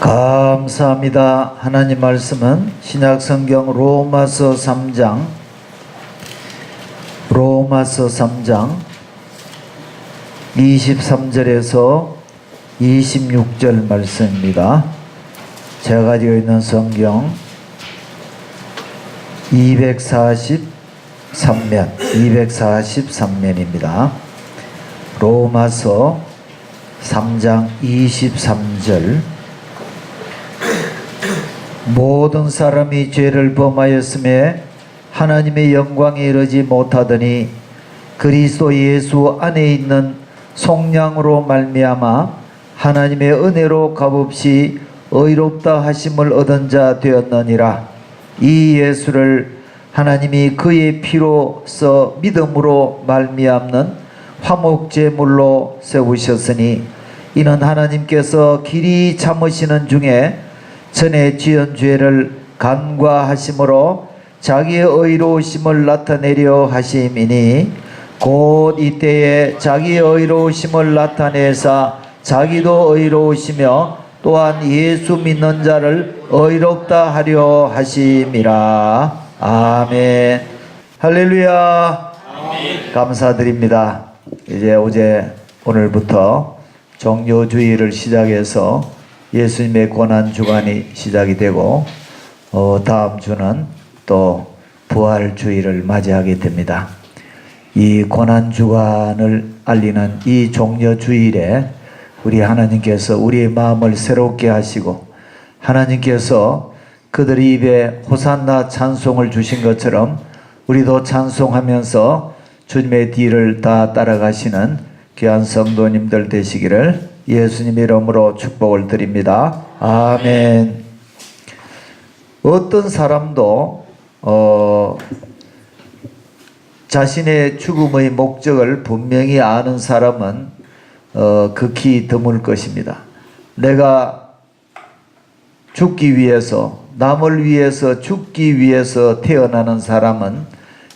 감사합니다. 하나님 말씀은 신약성경 로마서 3장 23절에서 26절 말씀입니다. 제가 가지고 있는 성경 243면입니다. 로마서 3장 23절. 모든 사람이 죄를 범하였음에 하나님의 영광에 이르지 못하더니 그리스도 예수 안에 있는 속량으로 말미암아 하나님의 은혜로 값없이 의롭다 하심을 얻은 자 되었느니라. 이 예수를 하나님이 그의 피로써 믿음으로 말미암는 화목제물로 세우셨으니 이는 하나님께서 길이 참으시는 중에 전에 지은 죄를 간과하심으로 자기의 의로우심을 나타내려 하심이니 곧 이때에 자기의 의로우심을 나타내사 자기도 의로우시며 또한 예수 믿는 자를 의롭다 하려 하심이라. 아멘. 할렐루야. 아멘. 감사드립니다. 이제 오늘부터 종료주일을 시작해서 예수님의 고난주간이 시작이 되고 다음 주는 또 부활주일을 맞이하게 됩니다. 이 고난주간을 알리는 이 종료주일에 우리 하나님께서 우리의 마음을 새롭게 하시고 하나님께서 그들 입에 호산나 찬송을 주신 것처럼 우리도 찬송하면서 주님의 뒤를 다 따라가시는 귀한 성도님들 되시기를 예수님 이름으로 축복을 드립니다. 아멘. 어떤 사람도 자신의 죽음의 목적을 분명히 아는 사람은 극히 드물 것입니다. 내가 죽기 위해서, 남을 위해서 죽기 위해서 태어나는 사람은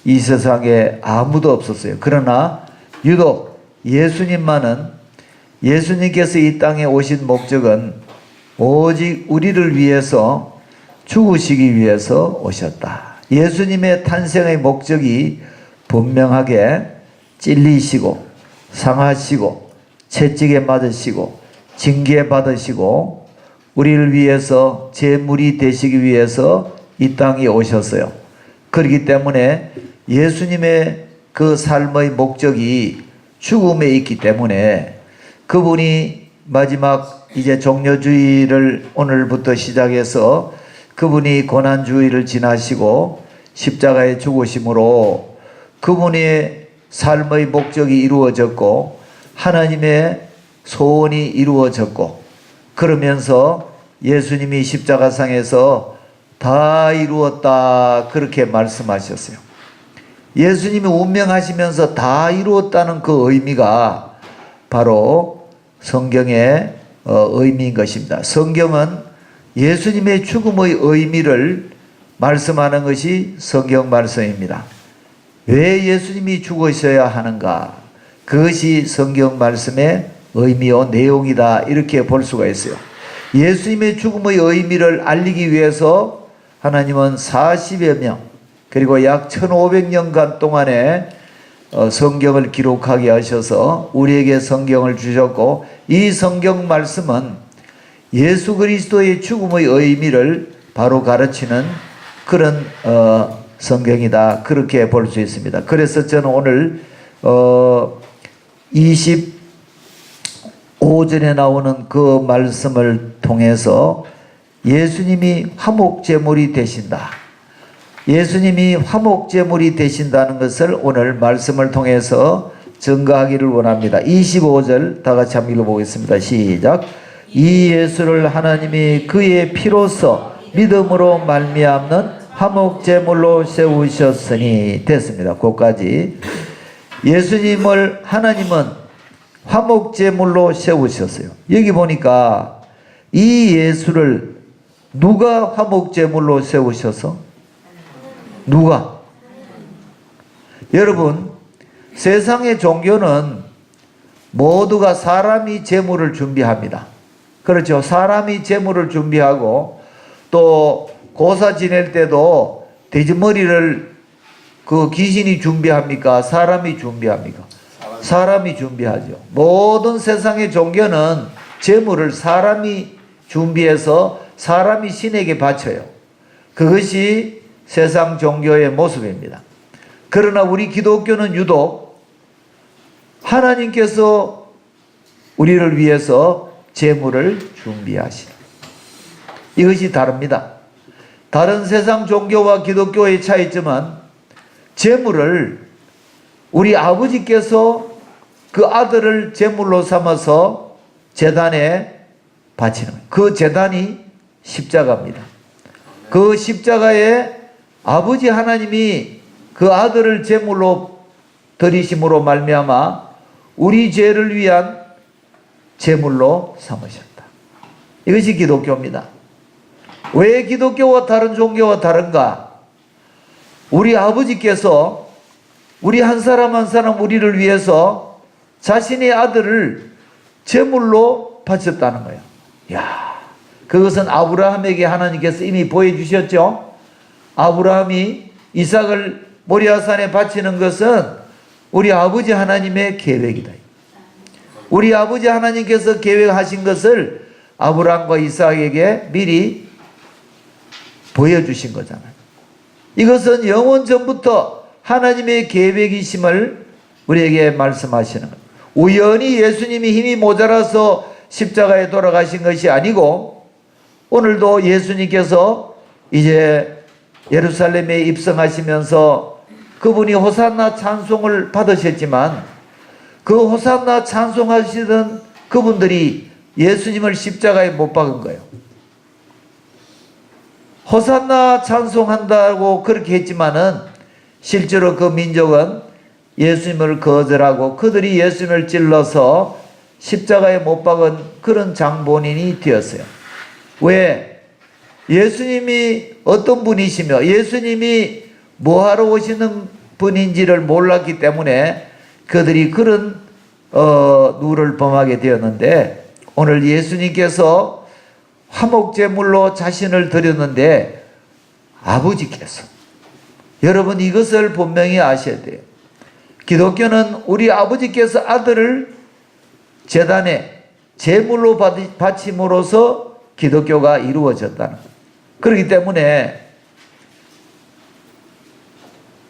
이 세상에 아무도 없었어요. 그러나 유독 예수님께서 이 땅에 오신 목적은 오직 우리를 위해서 죽으시기 위해서 오셨다. 예수님의 탄생의 목적이 분명하게 찔리시고 상하시고 채찍에 맞으시고 징계받으시고 우리를 위해서 제물이 되시기 위해서 이 땅에 오셨어요. 그렇기 때문에 예수님의 그 삶의 목적이 죽음에 있기 때문에 그분이 마지막 이제 종료주의를 오늘부터 시작해서 그분이 고난주의를 지나시고 십자가에 죽으심으로 그분의 삶의 목적이 이루어졌고 하나님의 소원이 이루어졌고 그러면서 예수님이 십자가상에서 다 이루었다 그렇게 말씀하셨어요. 예수님이 운명하시면서 다 이루었다는 그 의미가 바로 성경의 의미인 것입니다. 성경은 예수님의 죽음의 의미를 말씀하는 것이 성경 말씀입니다. 왜 예수님이 죽으셔야 하는가? 그것이 성경 말씀의 의미요 내용이다 이렇게 볼 수가 있어요. 예수님의 죽음의 의미를 알리기 위해서 하나님은 40여 명 그리고 약 1500년간 동안에 성경을 기록하게 하셔서 우리에게 성경을 주셨고 이 성경 말씀은 예수 그리스도의 죽음의 의미를 바로 가르치는 그런 성경이다 그렇게 볼 수 있습니다. 그래서 저는 오늘 25절에 나오는 그 말씀을 통해서 예수님이 화목제물이 되신다. 예수님이 화목제물이 되신다는 것을 오늘 말씀을 통해서 증거하기를 원합니다. 25절 다 같이 한번 읽어보겠습니다. 시작. 이 예수를 하나님이 그의 피로써 믿음으로 말미암는 화목제물로 세우셨으니 됐습니다. 그것까지. 예수님을 하나님은 화목제물로 세우셨어요. 여기 보니까 이 예수를 누가 화목제물로 세우셔서? 누가? 여러분, 세상의 종교는 모두가 사람이 제물을 준비합니다. 그렇죠. 사람이 제물을 준비하고 또 고사 지낼 때도 돼지머리를 그 귀신이 준비합니까? 사람이 준비합니까? 사람이 준비하죠. 모든 세상의 종교는 제물을 사람이 준비해서 사람이 신에게 바쳐요. 그것이 세상 종교의 모습입니다. 그러나 우리 기독교는 유독 하나님께서 우리를 위해서 제물을 준비하시는, 이것이 다릅니다. 다른 세상 종교와 기독교의 차이점은 제물을 우리 아버지께서 그 아들을 제물로 삼아서 제단에 바치는 거예요. 그 제단이 십자가입니다. 그 십자가에 아버지 하나님이 그 아들을 제물로 드리심으로 말미암아 우리 죄를 위한 제물로 삼으셨다. 이것이 기독교입니다. 왜 기독교와 다른 종교와 다른가? 우리 아버지께서 우리 한 사람 한 사람 우리를 위해서 자신의 아들을 제물로 바쳤다는 거예요. 야, 그것은 아브라함에게 하나님께서 이미 보여주셨죠. 아브라함이 이삭을 모리아산에 바치는 것은 우리 아버지 하나님의 계획이다. 우리 아버지 하나님께서 계획하신 것을 아브라함과 이삭에게 미리 보여주신 거잖아요. 이것은 영원 전부터 하나님의 계획이심을 우리에게 말씀하시는 거예요. 우연히 예수님이 힘이 모자라서 십자가에 돌아가신 것이 아니고, 오늘도 예수님께서 이제 예루살렘에 입성하시면서 그분이 호산나 찬송을 받으셨지만 그 호산나 찬송하시던 그분들이 예수님을 십자가에 못 박은 거예요. 호산나 찬송한다고 그렇게 했지만은 실제로 그 민족은 예수님을 거절하고 그들이 예수님을 찔러서 십자가에 못 박은 그런 장본인이 되었어요. 왜? 예수님이 어떤 분이시며 예수님이 뭐하러 오시는 분인지를 몰랐기 때문에 그들이 그런 누를 범하게 되었는데, 오늘 예수님께서 화목제물로 자신을 드렸는데 아버지께서, 여러분 이것을 분명히 아셔야 돼요. 기독교는 우리 아버지께서 아들을 제단에 제물로 바침으로써 기독교가 이루어졌다는 거예요. 그렇기 때문에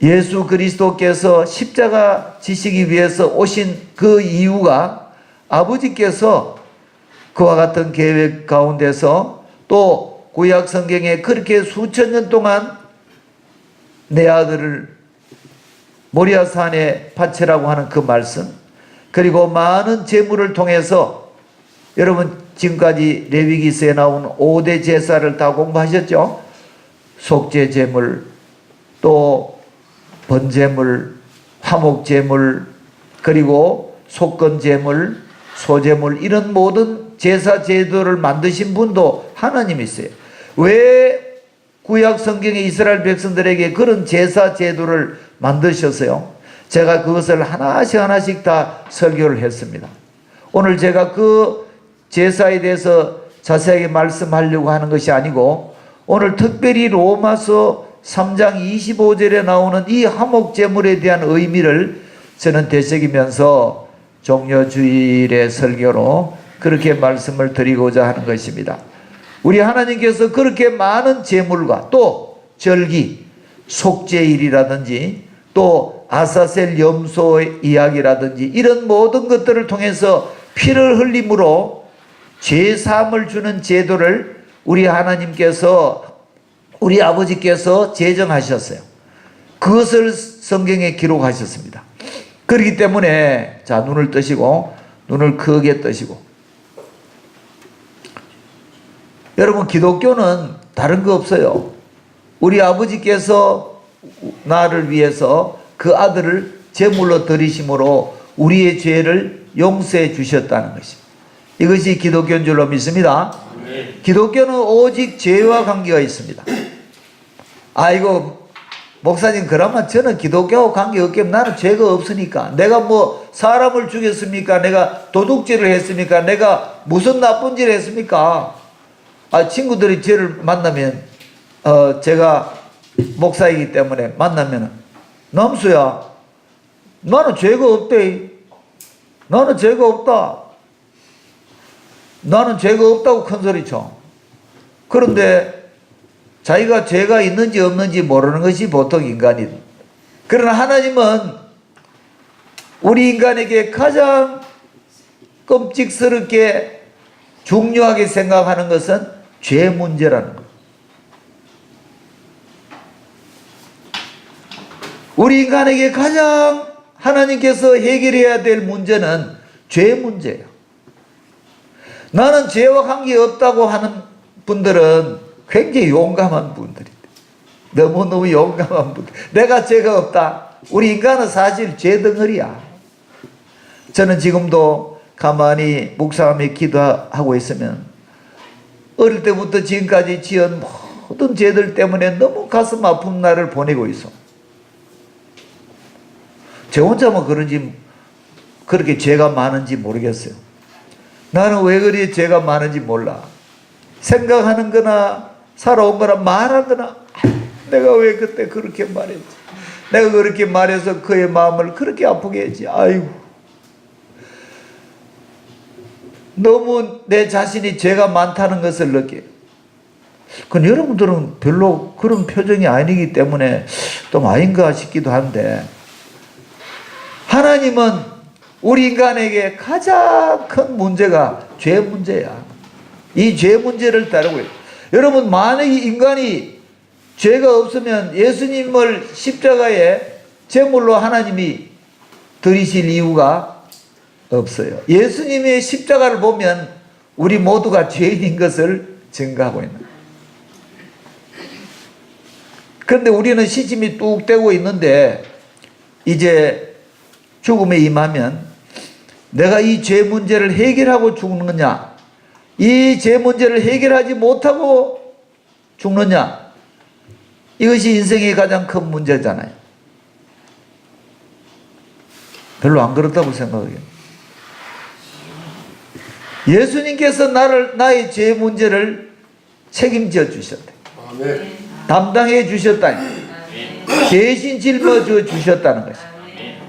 예수 그리스도께서 십자가 지시기 위해서 오신 그 이유가 아버지께서 그와 같은 계획 가운데서 또 구약 성경에 그렇게 수천 년 동안 내 아들을 모리아산에 바치라고 하는 그 말씀, 그리고 많은 제물을 통해서, 여러분 지금까지 레위기서에 나온 5대 제사를 다 공부하셨죠? 속죄 제물, 또 번제물, 화목제물, 그리고 속건제물, 소제물, 이런 모든 제사 제도를 만드신 분도 하나님이세요. 왜 구약 성경의 이스라엘 백성들에게 그런 제사 제도를 만드셨어요? 제가 그것을 하나씩 다 설교를 했습니다. 오늘 제가 그 제사에 대해서 자세하게 말씀하려고 하는 것이 아니고, 오늘 특별히 로마서 3장 25절에 나오는 이 화목제물에 대한 의미를 저는 되새기면서 종려주일의 설교로 그렇게 말씀을 드리고자 하는 것입니다. 우리 하나님께서 그렇게 많은 제물과 또 절기, 속죄일이라든지 또 아사셀 염소 이야기라든지 이런 모든 것들을 통해서 피를 흘림으로 죄사함을 주는 제도를 우리 하나님께서, 우리 아버지께서 제정하셨어요. 그것을 성경에 기록하셨습니다. 그렇기 때문에 자, 눈을 뜨시고, 눈을 크게 뜨시고, 여러분 기독교는 다른 거 없어요. 우리 아버지께서 나를 위해서 그 아들을 제물로 드리심으로 우리의 죄를 용서해 주셨다는 것입니다. 이것이 기독교인 줄로 믿습니다. 기독교는 오직 죄와 관계가 있습니다. 아이고 목사님 그러면 저는 기독교하고 관계없게 나는 죄가 없으니까 내가 뭐 사람을 죽였습니까? 내가 도둑질을 했습니까? 내가 무슨 나쁜 짓을 했습니까? 친구들이 죄를 만나면 제가 목사이기 때문에 만나면 남수야 나는 죄가 없대. 나는 죄가 없다. 나는 죄가 없다고 큰소리쳐. 그런데 자기가 죄가 있는지 없는지 모르는 것이 보통 인간이다. 그러나 하나님은 우리 인간에게 가장 끔찍스럽게 중요하게 생각하는 것은 죄 문제라는 것. 우리 인간에게 가장 하나님께서 해결해야 될 문제는 죄 문제예요. 나는 죄와 관계없다고 하는 분들은 굉장히 용감한 분들이다. 너무너무 용감한 분들. 내가 죄가 없다. 우리 인간은 사실 죄 덩어리야. 저는 지금도 가만히 묵상하며 기도하고 있으면 어릴 때부터 지금까지 지은 모든 죄들 때문에 너무 가슴 아픈 날을 보내고 있어. 저 혼자만 그런지 그렇게 죄가 많은지 모르겠어요. 나는 왜 그리 죄가 많은지 몰라. 생각하는 거나 살아온 거나 말한 거나 내가 왜 그때 그렇게 말했지. 내가 그렇게 말해서 그의 마음을 그렇게 아프게 했지. 아이고. 너무 내 자신이 죄가 많다는 것을 느껴요. 그건 여러분들은 별로 그런 표정이 아니기 때문에 좀 아닌가 싶기도 한데 하나님은 우리 인간에게 가장 큰 문제가 죄 문제야. 이 죄 문제를 다루고 있어요. 여러분 만약에 인간이 죄가 없으면 예수님을 십자가에 제물로 하나님이 들이실 이유가 없어요. 예수님의 십자가를 보면 우리 모두가 죄인인 것을 증거하고 있는 거예요. 그런데 우리는 시침이 뚝 떼고 있는데 이제 죽음에 임하면 내가 이 죄 문제를 해결하고 죽느냐, 이 죄 문제를 해결하지 못하고 죽느냐, 이것이 인생의 가장 큰 문제잖아요. 별로 안 그렇다고 생각해요. 예수님께서 나의 죄 문제를 책임져 주셨대. 담당해 주셨다니. 대신 짊어져 주셨다는 것이죠.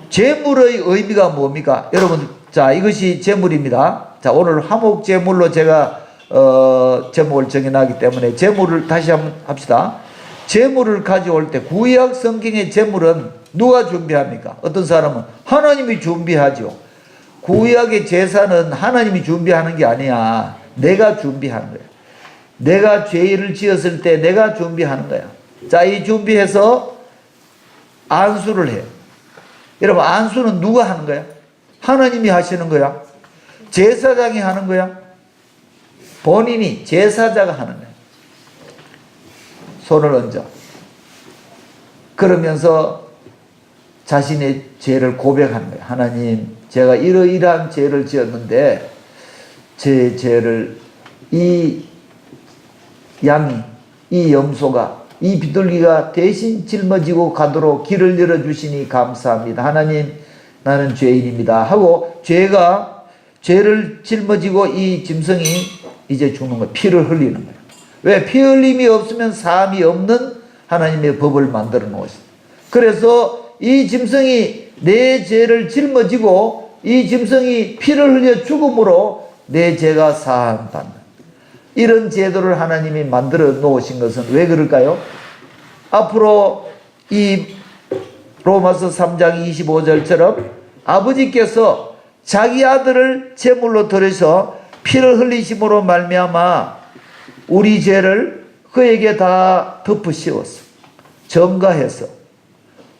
제물의 의미가 뭡니까? 여러분, 자, 이것이 제물입니다. 자, 오늘 화목 제물로 제가 제목을 정해놨기 때문에 제물을 다시 한번 합시다. 제물을 가져올 때 구약 성경의 제물은 누가 준비합니까? 어떤 사람은 하나님이 준비하죠. 구약의 제사는 하나님이 준비하는 게 아니야. 내가 준비하는 거야. 내가 죄를 지었을 때 내가 준비하는 거야. 자, 이 준비해서 안수를 해요. 여러분, 안수는 누가 하는 거야? 하나님이 하시는 거야? 제사장이 하는 거야? 본인이 제사자가 하는 거야. 손을 얹어. 그러면서 자신의 죄를 고백하는 거야. 하나님, 제가 이러이러한 죄를 지었는데 제 죄를 이 양이, 이 염소가, 이 비둘기가 대신 짊어지고 가도록 길을 열어주시니 감사합니다. 하나님, 나는 죄인입니다 하고 죄를 짊어지고 이 짐승이 이제 죽는 거예요. 피를 흘리는 거예요. 왜? 피 흘림이 없으면 사함이 없는 하나님의 법을 만들어 놓으셨어요. 그래서 이 짐승이 내 죄를 짊어지고 이 짐승이 피를 흘려 죽음으로 내 죄가 사함받는 이런 제도를 하나님이 만들어 놓으신 것은 왜 그럴까요? 앞으로 이 로마서 3장 25절처럼 아버지께서 자기 아들을 제물로 드려서 피를 흘리심으로 말미암아 우리 죄를 그에게 다 덮으시었어. 점가해서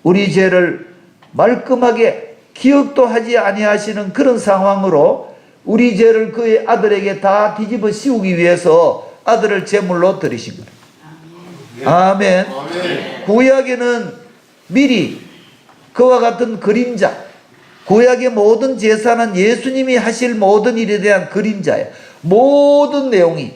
우리 죄를 말끔하게 기억도 하지 아니하시는 그런 상황으로 우리 죄를 그의 아들에게 다 뒤집어 씌우기 위해서 아들을 제물로 드리신 거예요. 아멘. 아멘. 구약에는 미리 그와 같은 그림자, 구약의 모든 제사는 예수님이 하실 모든 일에 대한 그림자예요. 모든 내용이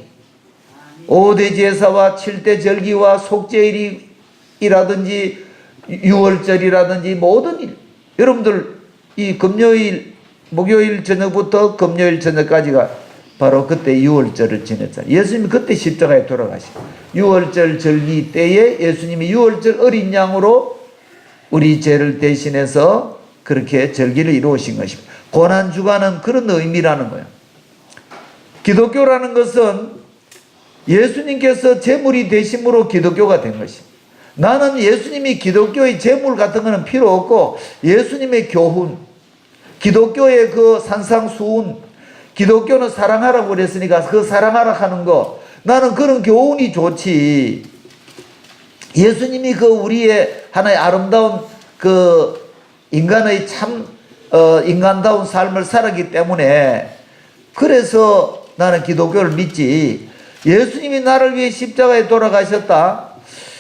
5대 제사와 7대 절기와 속죄일이라든지 유월절이라든지 모든 일, 여러분들 이 금요일, 목요일 저녁부터 금요일 저녁까지가 바로 그때 유월절을 지냈잖아요. 예수님이 그때 십자가에 돌아가시고 유월절 절기 때에 예수님이 유월절 어린 양으로 우리 죄를 대신해서 그렇게 절기를 이루으신 것입니다. 고난주간은 그런 의미라는 거예요. 기독교라는 것은 예수님께서 제물이 되심으로 기독교가 된 것입니다. 나는 예수님이 기독교의 제물 같은 거는 필요 없고 예수님의 교훈, 기독교의 그 산상수훈, 기독교는 사랑하라고 그랬으니까 그 사랑하라 하는 거, 나는 그런 교훈이 좋지. 예수님이 그 우리의 하나의 아름다운 그 인간의 참 인간다운 삶을 살았기 때문에 그래서 나는 기독교를 믿지. 예수님이 나를 위해 십자가에 돌아가셨다,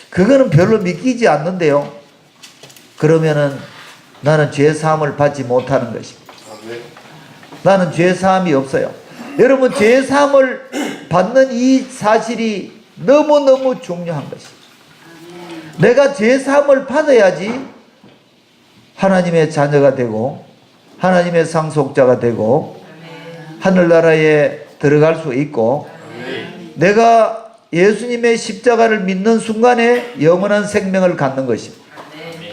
그거는 별로 믿기지 않는데요. 그러면은 나는 죄사함을 받지 못하는 것입니다. 나는 죄사함이 없어요. 여러분, 죄사함을 받는 이 사실이 너무너무 중요한 것입니다. 내가 죄사함을 받아야지 하나님의 자녀가 되고 하나님의 상속자가 되고 하늘나라에 들어갈 수 있고, 내가 예수님의 십자가를 믿는 순간에 영원한 생명을 갖는 것입니다.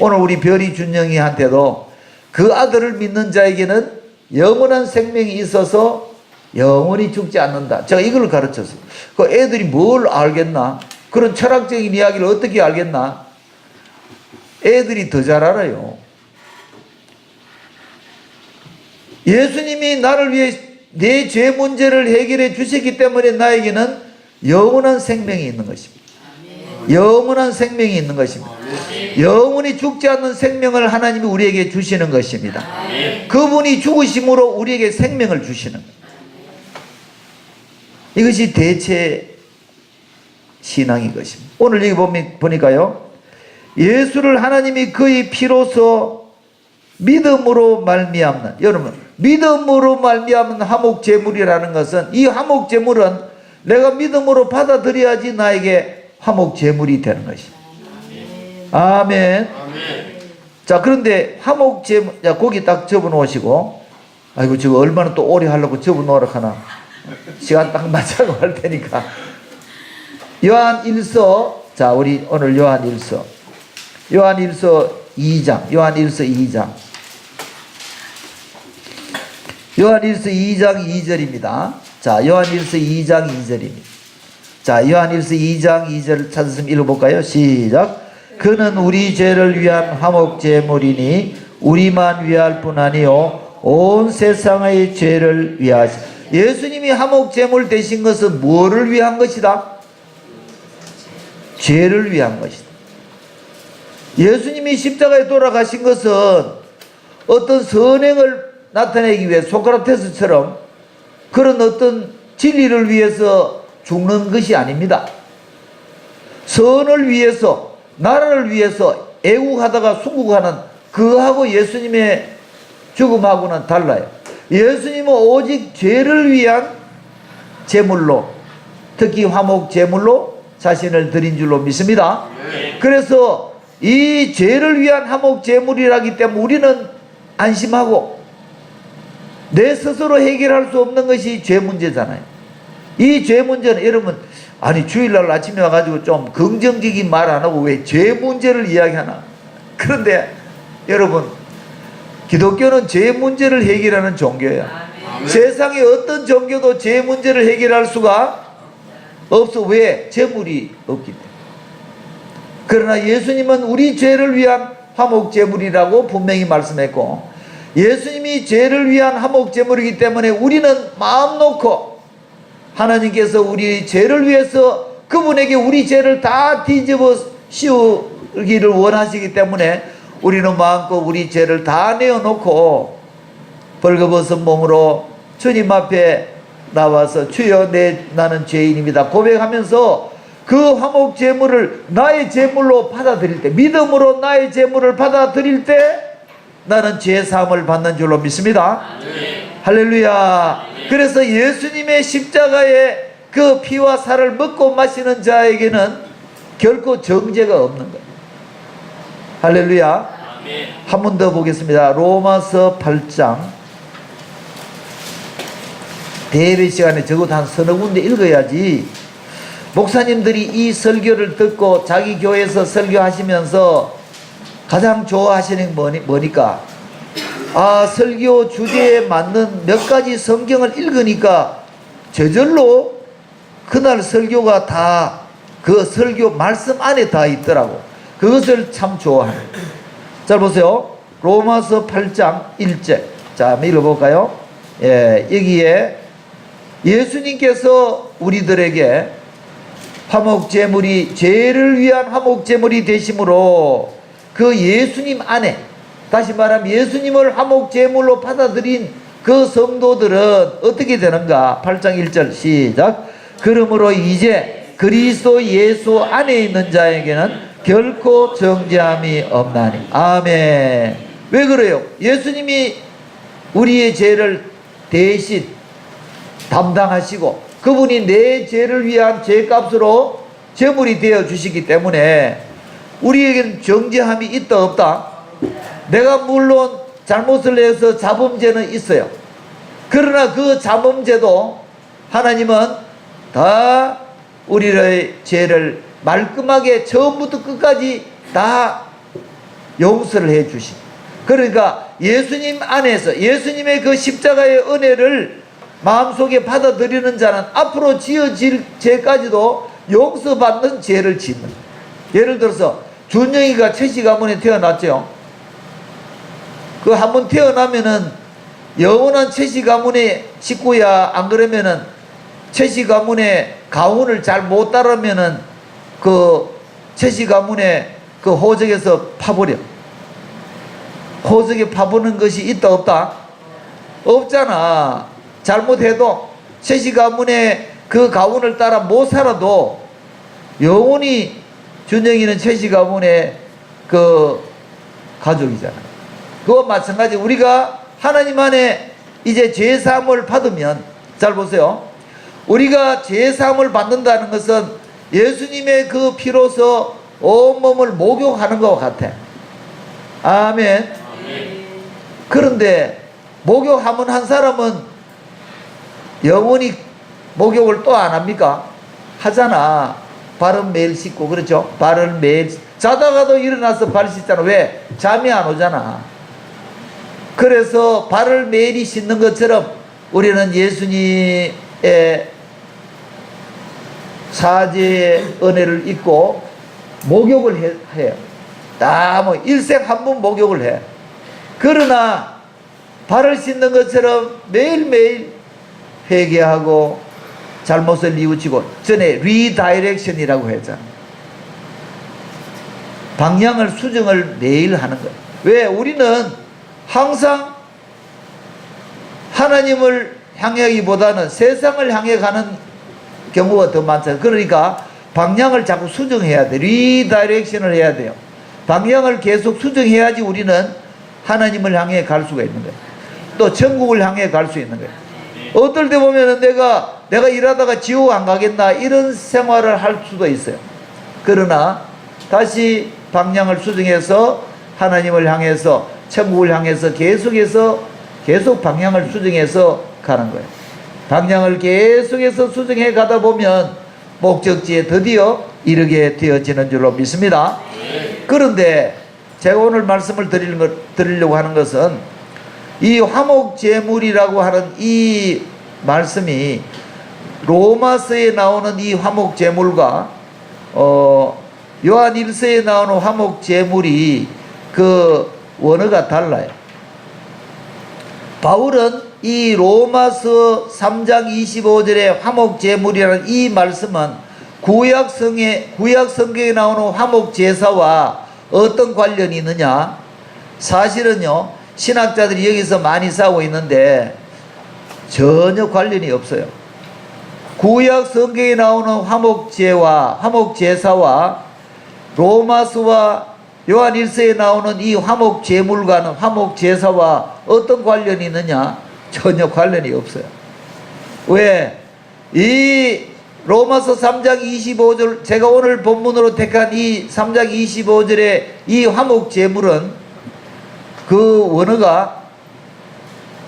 오늘 우리 별이 준영이한테도 그 아들을 믿는 자에게는 영원한 생명이 있어서 영원히 죽지 않는다. 제가 이걸 가르쳤어요. 그 애들이 뭘 알겠나? 그런 철학적인 이야기를 어떻게 알겠나? 애들이 더 잘 알아요. 예수님이 나를 위해 내 죄 문제를 해결해 주셨기 때문에 나에게는 영원한 생명이 있는 것입니다. 영원한 생명이 있는 것입니다. 영원히 죽지 않는 생명을 하나님이 우리에게 주시는 것입니다. 그분이 죽으심으로 우리에게 생명을 주시는 거예요. 이것이 대체 신앙인 것입니다. 오늘 여기 보니까요, 예수를 하나님이 그의 피로서 믿음으로 말미암는, 여러분, 믿음으로 말미암는 화목제물이라는 것은, 이 화목제물은 내가 믿음으로 받아들여야지 나에게 화목제물이 되는 것입니다. 아멘. 자, 그런데 화목제물, 자, 거기 딱 접어 놓으시고, 아이고, 지금 얼마나 또 오래 하려고 접어 놓으라 하나. 시간 딱 맞춰고 할 테니까. 요한 1서, 자, 우리 오늘 요한 1서. 요한 1서 2장. 요한 1서 2장. 요한 1서 2장 2절입니다. 자, 요한 1서 2장 2절입니다. 자, 요한 1서 2장 2절 찾았으면 읽어볼까요? 시작. 그는 우리 죄를 위한 화목제물이니 우리만 위할 뿐 아니요 온 세상의 죄를 위하시. 예수님이 화목제물 되신 것은 뭐를 위한 것이다? 죄를 위한 것이다. 예수님이 십자가에 돌아가신 것은 어떤 선행을 나타내기 위해 소크라테스처럼 그런 어떤 진리를 위해서 죽는 것이 아닙니다. 선을 위해서, 나라를 위해서 애국하다가 순국하는 그하고 예수님의 죽음하고는 달라요. 예수님은 오직 죄를 위한 제물로, 특히 화목 제물로 자신을 드린 줄로 믿습니다. 그래서 이 죄를 위한 화목 제물이라기 때문에 우리는 안심하고, 내 스스로 해결할 수 없는 것이 죄 문제잖아요. 이 죄 문제는 여러분, 아니 주일날 아침에 와가지고 좀 긍정적인 말 안 하고 왜 죄 문제를 이야기하나? 그런데 여러분, 기독교는 죄 문제를 해결하는 종교예요. 세상의 어떤 종교도 죄 문제를 해결할 수가 없어. 왜? 제물이 없기 때문에. 그러나 예수님은 우리 죄를 위한 화목제물이라고 분명히 말씀했고, 예수님이 죄를 위한 화목제물이기 때문에 우리는 마음 놓고 하나님께서 우리 죄를 위해서 그분에게 우리 죄를 다 뒤집어 씌우기를 원하시기 때문에 우리는 마음껏 우리 죄를 다 내어놓고 벌거벗은 몸으로 주님 앞에 나와서 주여 나는 죄인입니다 고백하면서 그 화목제물을 나의 제물로 받아들일 때, 믿음으로 나의 제물을 받아들일 때 나는 죄사함을 받는 줄로 믿습니다. 할렐루야. 그래서 예수님의 십자가의 그 피와 살을 먹고 마시는 자에게는 결코 정죄가 없는 거예요. 할렐루야. 한 번 더 보겠습니다. 로마서 8장. 대회 시간에 적어도 한 서너 군데 읽어야지. 목사님들이 이 설교를 듣고 자기 교회에서 설교하시면서 가장 좋아하시는 게 뭐니까? 설교 주제에 맞는 몇 가지 성경을 읽으니까 저절로 그날 설교가 다 그 설교 말씀 안에 다 있더라고. 그것을 참 좋아하는. 잘 보세요. 로마서 8장 1절. 자, 한번 읽어볼까요? 예, 여기에 예수님께서 우리들에게 화목제물이 죄를 위한 화목제물이 되심으로 그 예수님 안에, 다시 말하면 예수님을 화목제물로 받아들인 그 성도들은 어떻게 되는가? 8장 1절 시작. 그러므로 이제 그리스도 예수 안에 있는 자에게는 결코 정죄함이 없나니. 아멘. 왜 그래요? 예수님이 우리의 죄를 대신 담당하시고 그분이 내 죄를 위한 죄값으로 제물이 되어 주시기 때문에 우리에게는 정죄함이 있다 없다? 내가 물론 잘못을 해서 자범죄는 있어요. 그러나 그 자범죄도 하나님은 다 우리의 죄를 말끔하게 처음부터 끝까지 다 용서를 해 주신. 그러니까 예수님 안에서 예수님의 그 십자가의 은혜를 마음속에 받아들이는 자는 앞으로 지어질 죄까지도 용서받는 죄를 짓는. 예를 들어서 준영이가 최씨 가문에 태어났죠. 그 한번 태어나면은 영원한 최씨 가문의 식구야. 안 그러면은 최씨 가문의 가훈을 잘 못 따르면은 그 최씨 가문의 그 호적에서 파버려. 호적에 파보는 것이 있다 없다? 없잖아. 잘못해도 최씨 가문의 그 가훈을 따라 못 살아도 영원히 준영이는 최씨 가문의 그 가족이잖아. 그와 마찬가지 우리가 하나님 안에 이제 죄사함을 받으면, 잘 보세요. 우리가 죄사함을 받는다는 것은 예수님의 그 피로서 온몸을 목욕하는 것 같아. 아멘. 그런데 목욕하면 한 사람은 영원히 목욕을 또 안 합니까? 하잖아. 발은 매일 씻고, 그렇죠? 발을 매일 자다가도 일어나서 발 씻잖아. 왜? 잠이 안 오잖아. 그래서 발을 매일 씻는 것처럼 우리는 예수님의 사죄의 은혜를 잊고 목욕을 해요. 다 뭐 일생 한 번 목욕을 해. 그러나 발을 씻는 것처럼 매일매일 회개하고 잘못을 뉘우치고, 전에 리다이렉션이라고 했잖아. 방향을 수정을 매일 하는 거예요. 왜? 우리는 항상 하나님을 향하기보다는 세상을 향해 가는 경우가 더 많잖아요. 그러니까 방향을 자꾸 수정해야 돼. 리다이렉션을 해야 돼요. 방향을 계속 수정해야지 우리는 하나님을 향해 갈 수가 있는 거예요. 또 천국을 향해 갈 수 있는 거예요. 어떨 때 보면은 내가 일하다가 지옥 안 가겠나 이런 생활을 할 수도 있어요. 그러나 다시 방향을 수정해서 하나님을 향해서 천국을 향해서 계속 방향을 수정해서 가는 거예요. 방향을 계속해서 수정해 가다 보면 목적지에 드디어 이르게 되어지는 줄로 믿습니다. 그런데 제가 오늘 말씀을 드리려고 하는 것은 이 화목제물이라고 하는 이 말씀이 로마서에 나오는 이 화목제물과 요한 1서에 나오는 화목제물이 그 원어가 달라요. 바울은 이 로마서 3장 25절의 화목제물이라는 이 말씀은 구약 성경에 나오는 화목제사와 어떤 관련이 있느냐? 사실은요, 신학자들이 여기서 많이 싸우고 있는데 전혀 관련이 없어요. 구약 성경에 나오는 화목제와 화목제사와 로마서와 요한 1서에 나오는 이 화목제물과는 화목제사와 어떤 관련이 있느냐? 전혀 관련이 없어요. 왜? 이 로마서 3장 25절, 제가 오늘 본문으로 택한 이 3장 25절의 이 화목제물은 그 원어가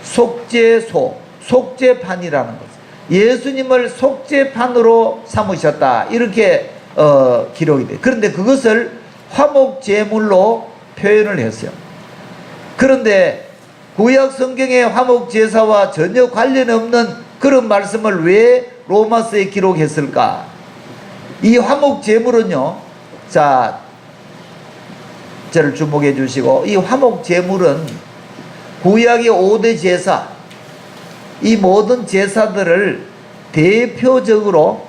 속죄소, 속죄판이라는 것. 예수님을 속죄판으로 삼으셨다, 이렇게 기록이 돼요. 그런데 그것을 화목제물로 표현을 했어요. 그런데 구약 성경의 화목제사와 전혀 관련 없는 그런 말씀을 왜 로마서에 기록했을까? 이 화목제물은요, 자, 저를 주목해 주시고, 이 화목제물은 구약의 5대 제사, 이 모든 제사들을 대표적으로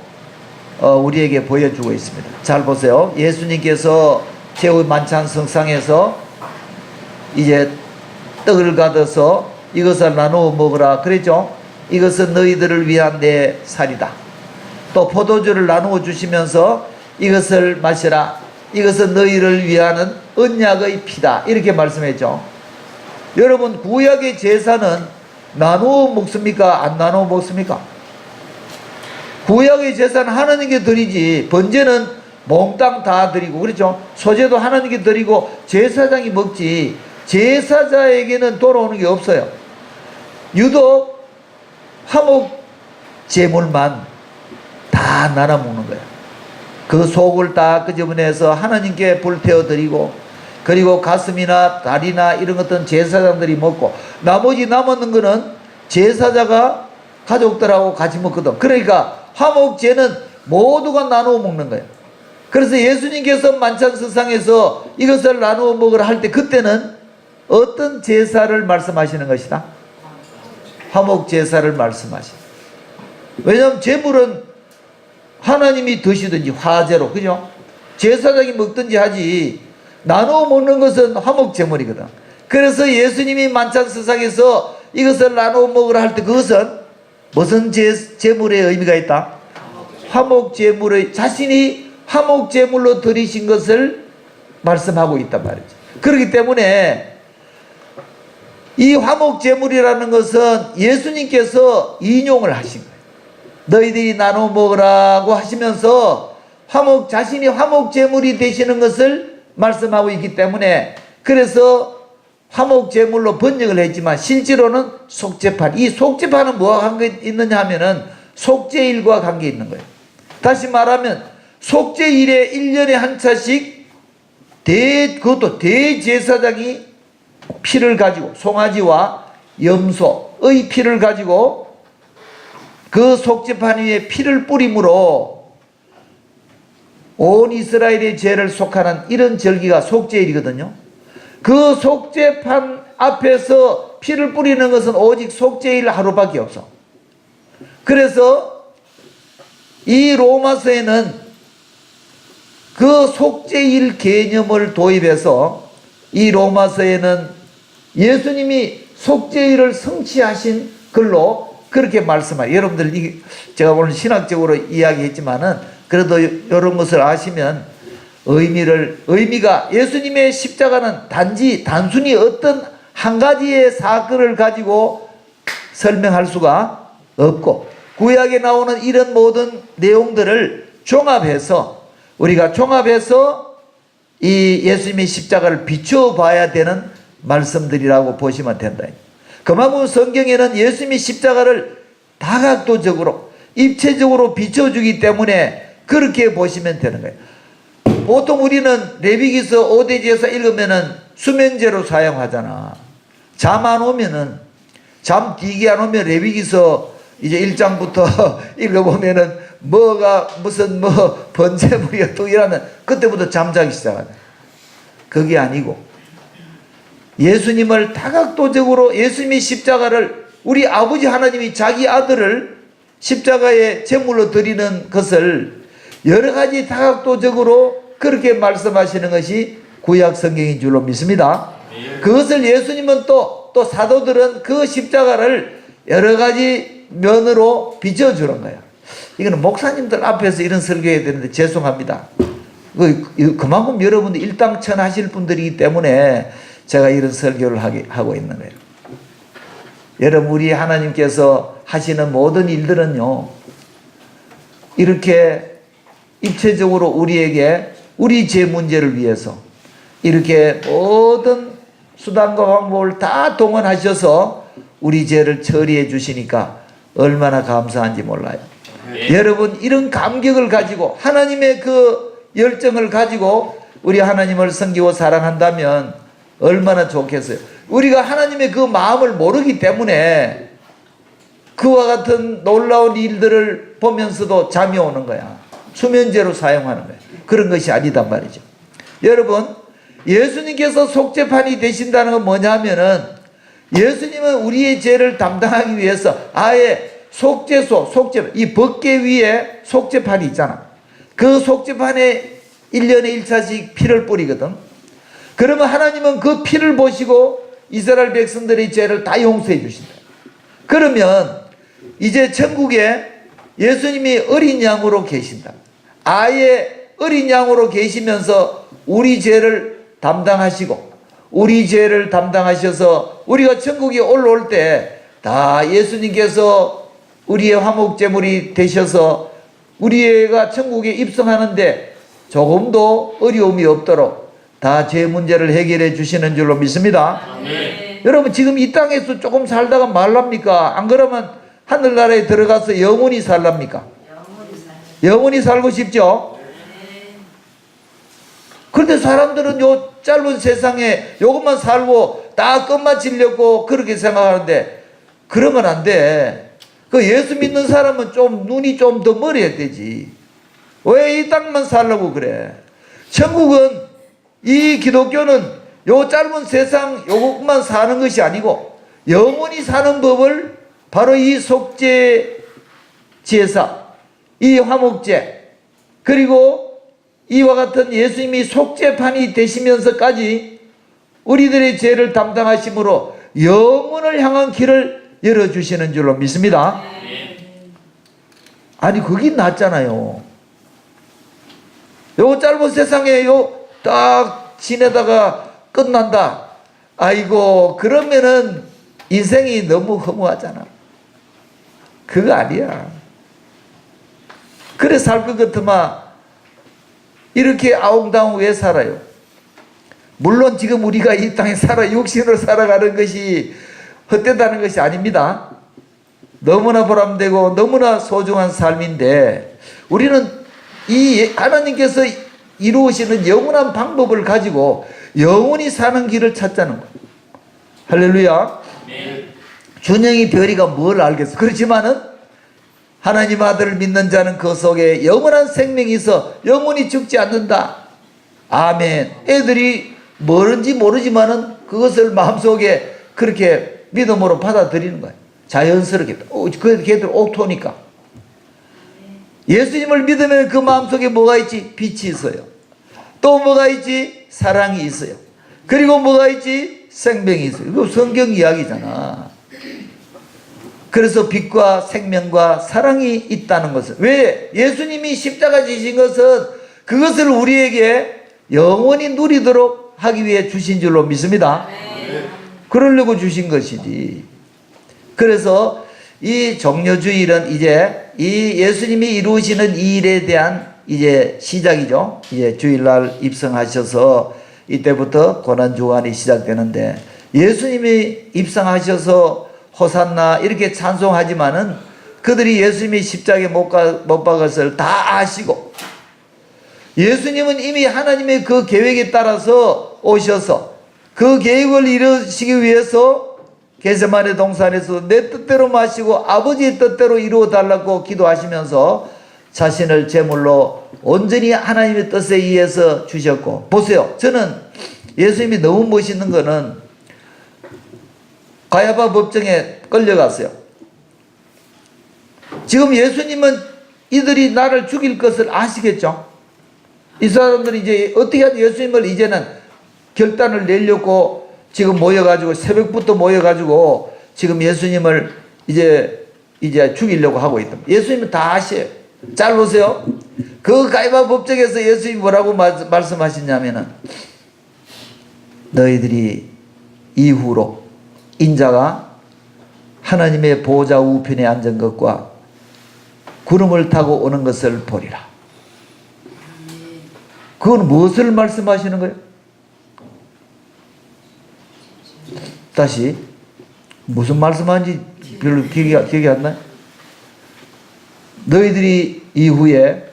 우리에게 보여주고 있습니다. 잘 보세요. 예수님께서 제후 만찬 성상에서 이제 떡을 가져서 이것을 나누어 먹으라 그랬죠. 이것은 너희들을 위한 내 살이다. 또 포도주를 나누어 주시면서 이것을 마시라. 이것은 너희를 위하는 언약의 피다, 이렇게 말씀했죠. 여러분, 구약의 제사는 나누어 먹습니까? 안 나누어 먹습니까? 구약의 제사는 하나님께 드리지, 번제는 몽땅 다 드리고, 그렇죠? 소제도 하나님께 드리고 제사장이 먹지, 제사자에게는 돌아오는 게 없어요. 유독 화목 제물만 다 나눠 먹는 거예요. 그 속을 다 끄집어내서 하나님께 불태워 드리고, 그리고 가슴이나 다리나 이런 것들은 제사장들이 먹고, 나머지 남았는 거는 제사자가 가족들하고 같이 먹거든. 그러니까 화목제는 모두가 나누어 먹는 거예요. 그래서 예수님께서 만찬석상에서 이것을 나누어 먹으라 할 때, 그때는 어떤 제사를 말씀하시는 것이다? 화목제사를 말씀하시는. 왜냐하면 제물은 하나님이 드시든지 화제로, 그죠? 제사장이 먹든지 하지, 나누어 먹는 것은 화목제물이거든. 그래서 예수님이 만찬석상에서 이것을 나누어 먹으라 할 때, 그것은 무슨 제물의 의미가 있다? 화목제물의, 자신이 화목제물로 드리신 것을 말씀하고 있단 말이죠. 그렇기 때문에 이 화목제물이라는 것은 예수님께서 인용을 하신 거예요. 너희들이 나눠 먹으라고 하시면서 자신이 화목제물이 되시는 것을 말씀하고 있기 때문에, 그래서 화목제물로 번역을 했지만 실제로는 속죄판, 이 속죄판은 뭐와 관계 있느냐 하면은 속죄일과 관계 있는 거예요. 다시 말하면 속죄일에 1년에 한 차씩 그것도 대제사장이 피를 가지고, 송아지와 염소의 피를 가지고 그 속죄판 위에 피를 뿌림으로 온 이스라엘의 죄를 속하는 이런 절기가 속죄일이거든요. 그 속죄판 앞에서 피를 뿌리는 것은 오직 속죄일 하루밖에 없어. 그래서 이 로마서에는 그 속죄일 개념을 도입해서, 이 로마서에는 예수님이 속죄일을 성취하신 글로 그렇게 말씀해요. 여러분들, 제가 오늘 신학적으로 이야기했지만은 그래도 이런 것을 아시면 의미가, 예수님의 십자가는 단순히 어떤 한 가지의 사건을 가지고 설명할 수가 없고, 구약에 나오는 이런 모든 내용들을 우리가 종합해서 이 예수님의 십자가를 비춰봐야 되는 말씀들이라고 보시면 된다. 그만큼 성경에는 예수님의 십자가를 다각도적으로, 입체적으로 비춰주기 때문에 그렇게 보시면 되는 거예요. 보통 우리는 레위기서 5대 제사 읽으면은 수면제로 사용하잖아. 잠 안 오면은, 잠 길게 안 오면 레위기서 이제 1장부터 읽어보면은 무슨 번제물이야 또 이러면 그때부터 잠자기 시작하네. 그게 아니고, 예수님을 다각도적으로, 예수님의 십자가를, 우리 아버지 하나님이 자기 아들을 십자가에 제물로 드리는 것을 여러 가지 다각도적으로 그렇게 말씀하시는 것이 구약 성경인 줄로 믿습니다. 그것을 예수님은 또 사도들은 그 십자가를 여러 가지 면으로 비춰주는 거예요. 이거는 목사님들 앞에서 이런 설교해야 되는데 죄송합니다. 그만큼 여러분들 일당천 하실 분들이기 때문에 제가 이런 설교를 하고 있는 거예요. 여러분, 우리 하나님께서 하시는 모든 일들은요, 이렇게 입체적으로 우리에게 우리 죄 문제를 위해서 이렇게 모든 수단과 방법을 다 동원하셔서 우리 죄를 처리해 주시니까 얼마나 감사한지 몰라요. 여러분, 이런 감격을 가지고 하나님의 그 열정을 가지고 우리 하나님을 섬기고 사랑한다면 얼마나 좋겠어요. 우리가 하나님의 그 마음을 모르기 때문에 그와 같은 놀라운 일들을 보면서도 잠이 오는 거야. 수면제로 사용하는 거야. 그런 것이 아니단 말이죠. 여러분, 예수님께서 속죄판이 되신다는 건 뭐냐면은 예수님은 우리의 죄를 담당하기 위해서 아예 속죄소, 이 법궤 위에 속죄판이 있잖아. 그 속죄판에 1년에 1차씩 피를 뿌리거든. 그러면 하나님은 그 피를 보시고 이스라엘 백성들의 죄를 다 용서해 주신다. 그러면 이제 천국에 예수님이 어린 양으로 계신다. 아예 어린 양으로 계시면서 우리 죄를 담당하시고 우리 죄를 담당하셔서 우리가 천국에 올라올 때 다 예수님께서 우리의 화목제물이 되셔서 우리가 천국에 입성하는데 조금도 어려움이 없도록 다 죄 문제를 해결해 주시는 줄로 믿습니다. 아멘. 여러분, 지금 이 땅에서 조금 살다가 말랍니까? 안 그러면 하늘나라에 들어가서 영원히 살랍니까? 영원히 살고 싶죠? 그런데 사람들은 요 짧은 세상에 요것만 살고 다 끝마치려고 그렇게 생각하는데 그러면 안 돼. 그 예수 믿는 사람은 좀 눈이 좀 더 멀어야 되지. 왜 이 땅만 살려고 그래? 천국은, 이 기독교는 요 짧은 세상 요것만 사는 것이 아니고 영원히 사는 법을 바로 이 속죄 제사, 이 화목제, 그리고 이와 같은 예수님이 속죄판이 되시면서까지 우리들의 죄를 담당하심으로 영원을 향한 길을 열어주시는 줄로 믿습니다. 아니, 그긴 낫잖아요. 요 짧은 세상에 요 딱 지내다가 끝난다. 아이고, 그러면은 인생이 너무 허무하잖아. 그거 아니야. 그래 살 것 같으면 이렇게 아웅다웅 왜 살아요? 물론 지금 우리가 이 땅에 육신으로 살아가는 것이 헛되다는 것이 아닙니다. 너무나 보람되고 너무나 소중한 삶인데 우리는 이 하나님께서 이루시는 영원한 방법을 가지고 영원히 사는 길을 찾자는 거예요. 할렐루야. 준영이 별이가 뭘 알겠어. 그렇지만은 하나님 아들을 믿는 자는 그 속에 영원한 생명이 있어 영원히 죽지 않는다. 아멘. 애들이 뭐든지 모르지만은 그것을 마음속에 그렇게 믿음으로 받아들이는 거예요. 자연스럽게. 걔들 옥토니까. 예수님을 믿으면 그 마음속에 뭐가 있지? 빛이 있어요. 또 뭐가 있지? 사랑이 있어요. 그리고 뭐가 있지? 생명이 있어요. 이거 성경 이야기잖아. 그래서 빛과 생명과 사랑이 있다는 것은, 왜? 예수님이 십자가 지신 것은 그것을 우리에게 영원히 누리도록 하기 위해 주신 줄로 믿습니다. 그러려고 주신 것이지. 그래서 이 종려주일은 이제 이 예수님이 이루시는 이 일에 대한 이제 시작이죠. 이제 주일날 입성하셔서 이때부터 고난주간이 시작되는데 예수님이 입성하셔서 호산나 이렇게 찬송하지만은 그들이 예수님이 십자가에 못 박은 것을 다 아시고 예수님은 이미 하나님의 그 계획에 따라서 오셔서 그 계획을 이루시기 위해서 겟세마네 동산에서 내 뜻대로 마시고 아버지의 뜻대로 이루어 달라고 기도하시면서 자신을 제물로 온전히 하나님의 뜻에 의해서 주셨고, 보세요. 저는 예수님이 너무 멋있는 거는 가야바 법정에 끌려갔어요. 지금 예수님은 이들이 나를 죽일 것을 아시겠죠? 이 사람들이 이제 어떻게 하든 예수님을 이제는 결단을 내려고 지금 모여가지고 새벽부터 모여가지고 지금 예수님을 이제 죽이려고 하고 있다. 예수님은 다 아셔요. 잘 보세요. 그 가야바 법정에서 예수님이 뭐라고 말씀하시냐면은 너희들이 이후로 인자가 하나님의 보호자 우편에 앉은 것과 구름을 타고 오는 것을 보리라. 그건 무엇을 말씀하시는 거예요? 다시 무슨 말씀하는지 별로 기억이 안 나요? 너희들이 이후에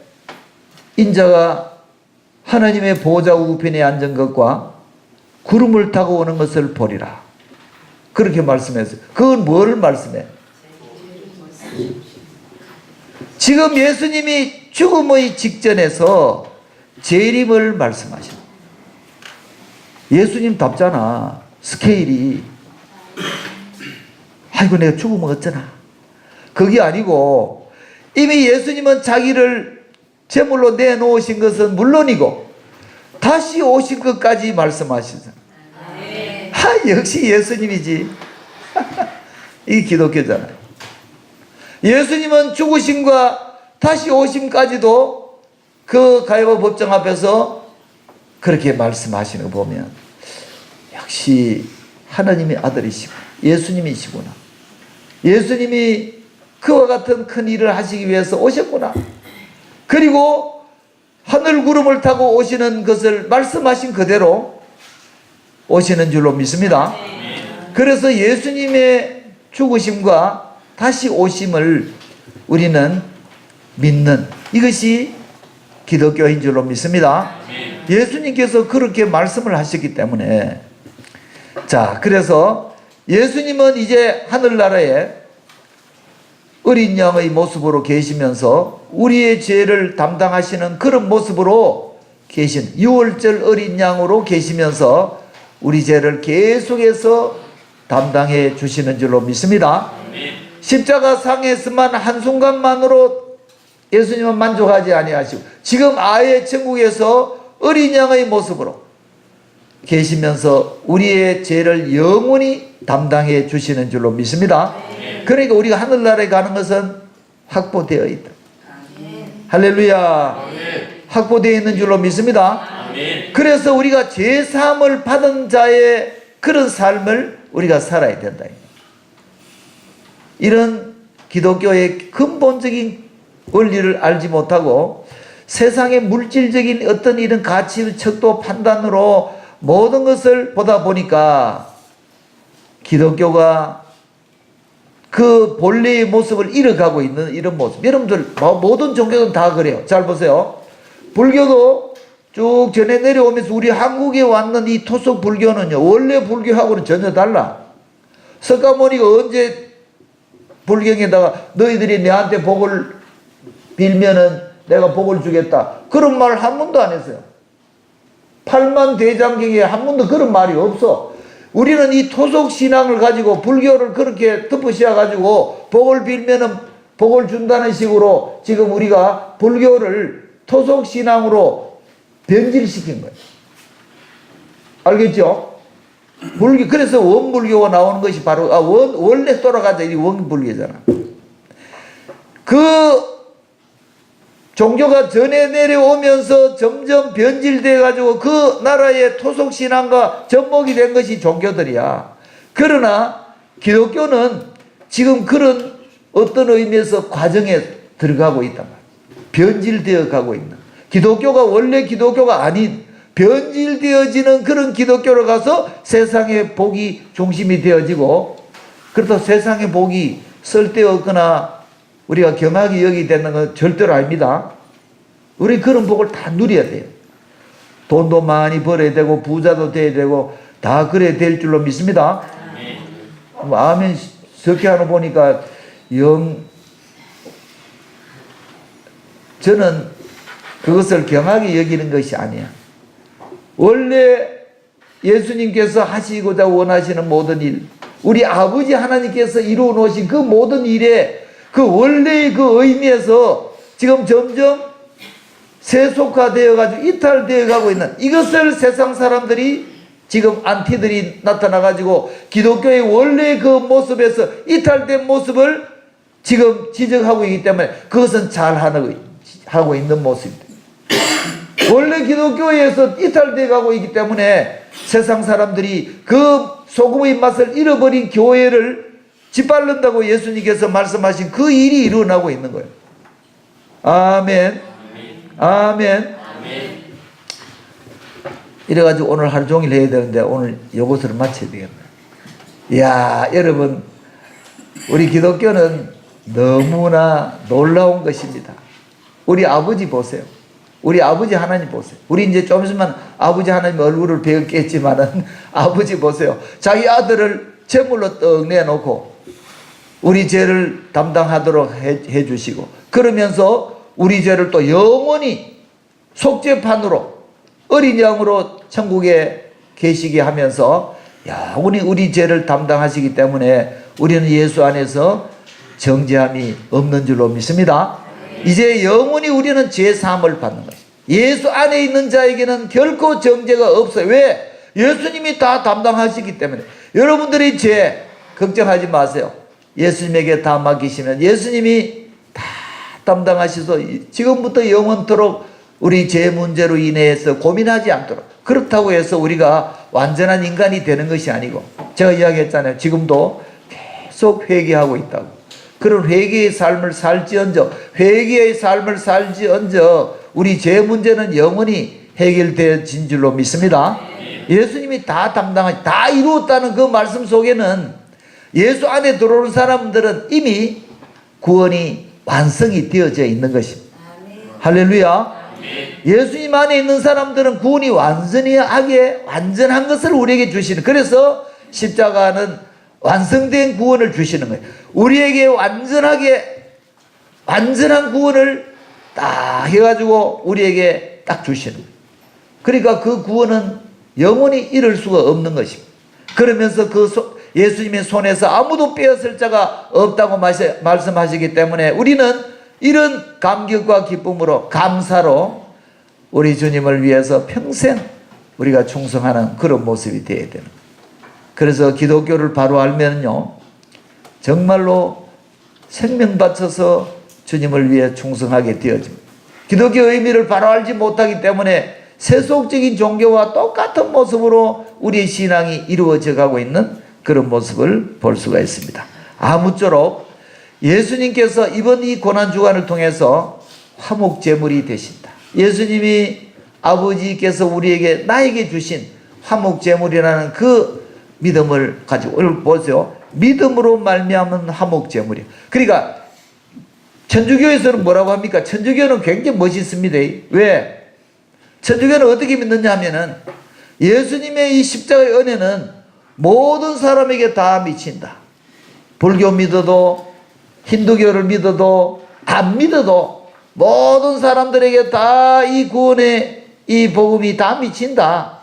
인자가 하나님의 보좌 우편에 앉은 것과 구름을 타고 오는 것을 보리라. 그렇게 말씀했어요. 그건 뭐를 말씀해? 지금 예수님이 죽음의 직전에서 재림을 말씀하셔. 예수님 답잖아. 스케일이. 아이고 내가 죽으면 어쩌나. 그게 아니고 이미 예수님은 자기를 제물로 내놓으신 것은 물론이고 다시 오실 것까지 말씀하시잖아. 역시 예수님이지. 이 기독교잖아요. 예수님은 죽으심과 다시 오심까지도 그 가야바 법정 앞에서 그렇게 말씀하시는 거 보면 역시 하나님의 아들이시고 예수님이시구나. 예수님이 그와 같은 큰 일을 하시기 위해서 오셨구나. 그리고 하늘 구름을 타고 오시는 것을 말씀하신 그대로 오시는 줄로 믿습니다. 그래서 예수님의 죽으심과 다시 오심을 우리는 믿는 이것이 기독교인 줄로 믿습니다. 예수님께서 그렇게 말씀을 하셨기 때문에 자, 그래서 예수님은 이제 하늘나라에 어린 양의 모습으로 계시면서 우리의 죄를 담당하시는 그런 모습으로 계신 유월절 어린 양으로 계시면서 우리 죄를 계속해서 담당해 주시는 줄로 믿습니다. 십자가 상에서만 한순간만으로 예수님은 만족하지 아니하시고 지금 아예 천국에서 어린 양의 모습으로 계시면서 우리의 죄를 영원히 담당해 주시는 줄로 믿습니다. 그러니까 우리가 하늘나라에 가는 것은 확보되어 있다. 할렐루야. 확보되어 있는 줄로 믿습니다. 그래서 우리가 죄사함을 받은 자의 그런 삶을 우리가 살아야 된다. 이런 기독교의 근본적인 원리를 알지 못하고 세상의 물질적인 어떤 이런 가치, 척도, 판단으로 모든 것을 보다 보니까 기독교가 그 본래의 모습을 잃어가고 있는 이런 모습. 여러분들 모든 종교는 다 그래요. 잘 보세요. 불교도 쭉 전해 내려오면서 우리 한국에 왔는 이 토속 불교는요, 원래 불교하고는 전혀 달라. 석가모니가 언제 불경에다가 너희들이 내한테 복을 빌면은 내가 복을 주겠다, 그런 말 한 번도 안 했어요. 팔만 대장경에 한 번도 그런 말이 없어. 우리는 이 토속 신앙을 가지고 불교를 그렇게 덮으셔 가지고 복을 빌면은 복을 준다는 식으로 지금 우리가 불교를 토속 신앙으로 변질시킨 거예요. 알겠죠? 불교, 그래서 원불교가 나오는 것이 바로 원래 돌아가자 이 원불교잖아. 그 종교가 전해 내려오면서 점점 변질돼 가지고 그 나라의 토속 신앙과 접목이 된 것이 종교들이야. 그러나 기독교는 지금 그런 어떤 의미에서 과정에 들어가고 있단 말이야. 변질되어 가고 있는, 기독교가 원래 기독교가 아닌 변질되어지는 그런 기독교로 가서 세상의 복이 중심이 되어지고, 그렇다고 세상의 복이 쓸데없거나 우리가 경하게 여기 되는 건 절대로 아닙니다. 우리 그런 복을 다 누려야 돼요. 돈도 많이 벌어야 되고 부자도 돼야 되고 다 그래야 될 줄로 믿습니다. 아멘. 석회하는 보니까 저는 그것을 경하게 여기는 것이 아니야. 원래 예수님께서 하시고자 원하시는 모든 일, 우리 아버지 하나님께서 이루어 놓으신 그 모든 일에 그 원래의 그 의미에서 지금 점점 세속화되어 가지고 이탈되어 가고 있는 이것을 세상 사람들이 지금 안티들이 나타나 가지고 기독교의 원래의 그 모습에서 이탈된 모습을 지금 지적하고 있기 때문에 그것은 잘 하고 있는 모습입니다. 원래 기독교에서 이탈되어 가고 있기 때문에 세상 사람들이 그 소금의 맛을 잃어버린 교회를 짓밟는다고 예수님께서 말씀하신 그 일이 일어나고 있는 거예요. 아멘. 아멘. 이래가지고 오늘 하루 종일 해야 되는데 오늘 요것으로 마쳐야 되겠네. 이야, 여러분, 우리 기독교는 너무나 놀라운 것입니다. 우리 아버지 보세요. 우리 아버지 하나님 보세요. 우리 이제 좀 있으면 아버지 하나님 얼굴을 배웠겠지만은 아버지 보세요. 자기 아들을 제물로 떡 내놓고 우리 죄를 담당하도록 해주시고, 그러면서 우리 죄를 또 영원히 속죄판으로 어린 양으로 천국에 계시게 하면서, 야, 우리 죄를 담당하시기 때문에 우리는 예수 안에서 정죄함이 없는 줄로 믿습니다. 이제 영원히 우리는 죄 사함을 받는 것입니다. 예수 안에 있는 자에게는 결코 정죄가 없어요. 왜? 예수님이 다 담당하시기 때문에. 여러분들이 죄 걱정하지 마세요. 예수님에게 다 맡기시면 예수님이 다 담당하셔서 지금부터 영원토록 우리 죄 문제로 인해서 고민하지 않도록. 그렇다고 해서 우리가 완전한 인간이 되는 것이 아니고, 제가 이야기했잖아요. 지금도 계속 회개하고 있다고. 그런 회개의 삶을 살지언정, 회개의 삶을 살지언정 우리 죄 문제는 영원히 해결되어진 줄로 믿습니다. 예수님이 다 담당하시, 다 이루었다는 그 말씀 속에는 예수 안에 들어오는 사람들은 이미 구원이 완성이 되어져 있는 것입니다. 할렐루야. 예수님 안에 있는 사람들은 구원이 완전한 것을 우리에게 주시는, 그래서 십자가는 완성된 구원을 주시는 거예요. 우리에게 완전한 구원을 딱 해가지고 우리에게 딱 주시는 거예요. 그러니까 그 구원은 영원히 잃을 수가 없는 것입니다. 그러면서 예수님의 손에서 아무도 빼앗을 자가 없다고 말씀하시기 때문에 우리는 이런 감격과 기쁨으로, 감사로 우리 주님을 위해서 평생 우리가 충성하는 그런 모습이 되어야 되는 거예요. 그래서 기독교를 바로 알면요, 정말로 생명 바쳐서 주님을 위해 충성하게 되어집니다. 기독교의 의미를 바로 알지 못하기 때문에 세속적인 종교와 똑같은 모습으로 우리의 신앙이 이루어져 가고 있는 그런 모습을 볼 수가 있습니다. 아무쪼록 예수님께서 이번 이 고난주간을 통해서 화목제물이 되신다. 예수님이 아버지께서 나에게 주신 화목제물이라는 그 믿음을 가지고, 오늘 보세요. 믿음으로 말미암은 화목제물이에요. 그러니까 천주교에서는 뭐라고 합니까? 천주교는 굉장히 멋있습니다. 왜? 천주교는 어떻게 믿느냐 하면은 예수님의 이 십자가의 은혜는 모든 사람에게 다 미친다. 불교 믿어도, 힌두교를 믿어도, 안 믿어도 모든 사람들에게 다 이 구원의 이 복음이 다 미친다.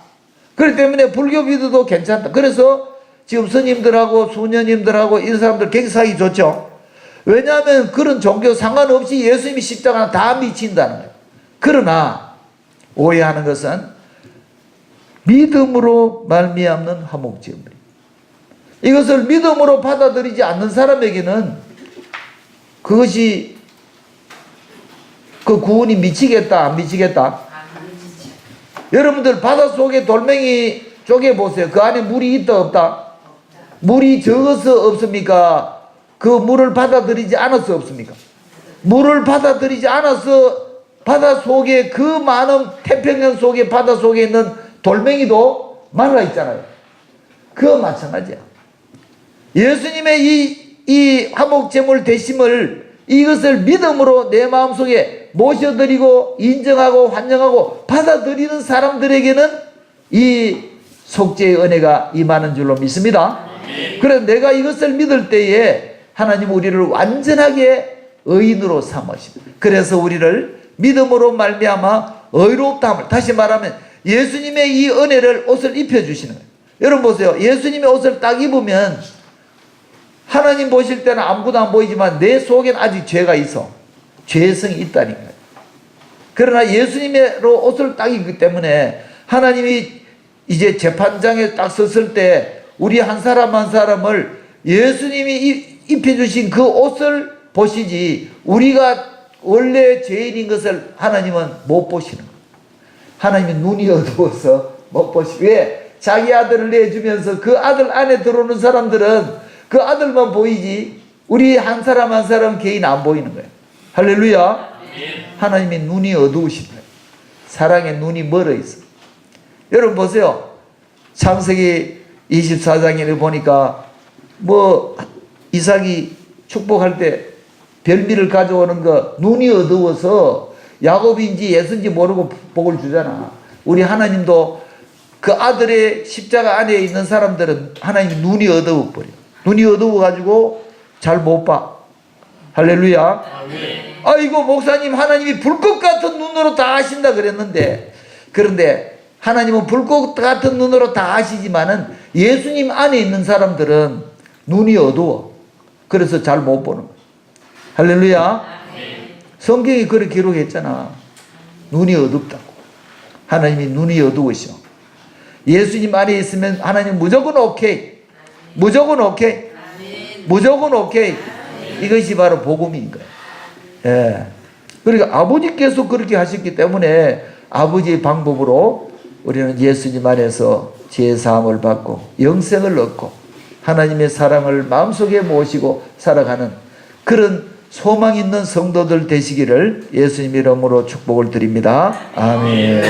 그렇기 때문에 불교 믿어도 괜찮다. 그래서 지금 스님들하고 수녀님들하고 이런 사람들 굉장히 사기 좋죠. 왜냐하면 그런 종교 상관없이 예수님이 십자가는 다 미친다는 거예요. 그러나 오해하는 것은 믿음으로 말미암는 화목제물, 이것을 믿음으로 받아들이지 않는 사람에게는 그것이 그 구원이 미치겠다 안 미치겠다? 여러분들 바닷속에 돌멩이 쪼개 보세요. 그 안에 물이 있다 없다? 물이 적어서 없습니까? 그 물을 받아들이지 않아서 없습니까? 물을 받아들이지 않아서 바닷속에, 그 많은 태평양 속에 바닷속에 있는 돌멩이도 말라 있잖아요. 그거 마찬가지야. 예수님의 이 화목제물 되심을, 이것을 믿음으로 내 마음속에 모셔드리고 인정하고 환영하고 받아들이는 사람들에게는 이 속죄의 은혜가 임하는 줄로 믿습니다. 그래서 내가 이것을 믿을 때에 하나님 우리를 완전하게 의인으로 삼으십니다. 그래서 우리를 믿음으로 말미암아 의롭다 함을, 다시 말하면 예수님의 이 은혜를 옷을 입혀주시는 거예요. 여러분 보세요. 예수님의 옷을 딱 입으면 하나님 보실 때는 아무것도 안 보이지만 내 속엔 아직 죄가 있어. 죄성이 있다는 거예요. 그러나 예수님으로 옷을 딱 입기 때문에 하나님이 이제 재판장에 딱 섰을 때 우리 한 사람 한 사람을 예수님이 입혀주신 그 옷을 보시지, 우리가 원래 죄인인 것을 하나님은 못 보시는 거예요. 하나님의 눈이 어두워서 못 보시고, 왜? 자기 아들을 내주면서 그 아들 안에 들어오는 사람들은 그 아들만 보이지 우리 한 사람 한 사람 개인 안 보이는 거예요. 할렐루야. 하나님의 눈이 어두우신 거예요. 사랑의 눈이 멀어 있어. 여러분 보세요. 창세기 24장에 보니까 뭐 이삭이 축복할 때 별미를 가져오는 거 눈이 어두워서 야곱인지 예수인지 모르고 복을 주잖아. 우리 하나님도 그 아들의 십자가 안에 있는 사람들은 하나님 눈이 어두워 버려. 눈이 어두워 가지고 잘 못 봐. 할렐루야. 아이고 목사님 하나님이 불꽃 같은 눈으로 다 아신다 그랬는데, 그런데 하나님은 불꽃 같은 눈으로 다 아시지만은 예수님 안에 있는 사람들은 눈이 어두워. 그래서 잘 못 보는 거야. 할렐루야. 성경이 그렇게 기록했잖아. 눈이 어둡다고. 하나님이 눈이 어두우셔. 예수님 안에 있으면 하나님 무조건 오케이. 무조건 오케이. 무조건 오케이. 이것이 바로 복음인 거예요. 예. 그러니까 아버지께서 그렇게 하셨기 때문에 아버지의 방법으로 우리는 예수님 안에서 죄사함을 받고 영생을 얻고 하나님의 사랑을 마음속에 모시고 살아가는 그런 소망 있는 성도들 되시기를 예수님 이름으로 축복을 드립니다. 아멘.